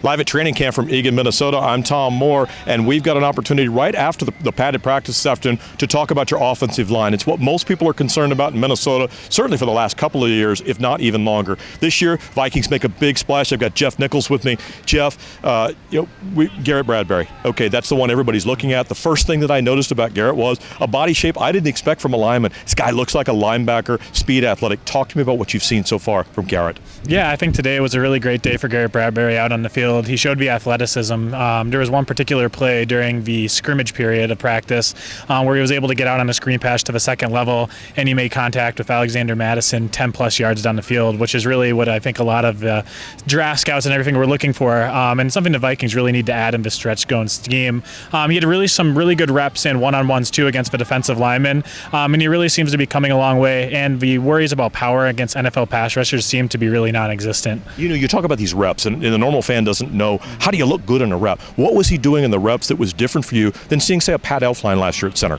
Live at training camp from Eagan, Minnesota, I'm Tom Moore, and we've got an opportunity right after the padded practice this afternoon to talk about your offensive line. It's what most people are concerned about in Minnesota, certainly for the last couple of years, if not even longer. This year, Vikings make a big splash. I've got Jeff Nichols with me. Jeff, Garrett Bradbury. Okay, that's the one everybody's looking at. The first thing that I noticed about Garrett was a body shape I didn't expect from a lineman. This guy looks like a linebacker, speed athletic. Talk to me about what you've seen so far from Garrett. Yeah, I think today was a really great day for Garrett Bradbury out on the field. He showed me athleticism. There was one particular play during the scrimmage period of practice where he was able to get out on a screen pass to the second level, and he made contact with Alexander Madison 10-plus yards down the field, which is really what I think a lot of draft scouts and everything were looking for, and something the Vikings really need to add in the stretch-going scheme. He had some really good reps in one-on-ones, too, against the defensive linemen, and he really seems to be coming a long way, and the worries about power against NFL pass rushers seem to be really non-existent. You talk about these reps, and the normal fan doesn't know, how do you look good in a rep? What was he doing in the reps that was different for you than seeing, say, a Pat Elflein last year at center?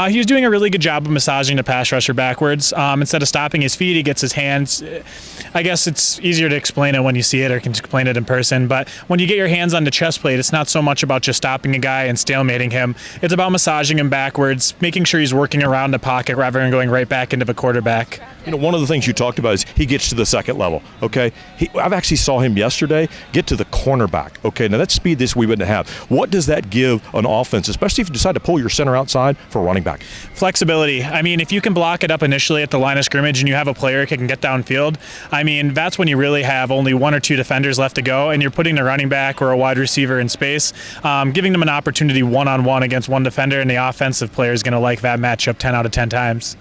He was doing a really good job of massaging the pass rusher backwards. Instead of stopping his feet, he gets his hands. I guess it's easier to explain it when you see it or can explain it in person, but when you get your hands on the chest plate, it's not so much about just stopping a guy and stalemating him. It's about massaging him backwards, making sure he's working around the pocket rather than going right back into the quarterback. One of the things you talked about is he gets to the second level, okay? I've actually saw him yesterday get to the cornerback, okay? Now that's speed we wouldn't have. What does that give an offense, especially if you decide to pull your center outside for a running back? Flexibility. I mean, if you can block it up initially at the line of scrimmage and you have a player who can get downfield, I mean, that's when you really have only one or two defenders left to go, and you're putting the running back or a wide receiver in space, giving them an opportunity one-on-one against one defender, and the offensive player is going to like that matchup 10 out of 10 times.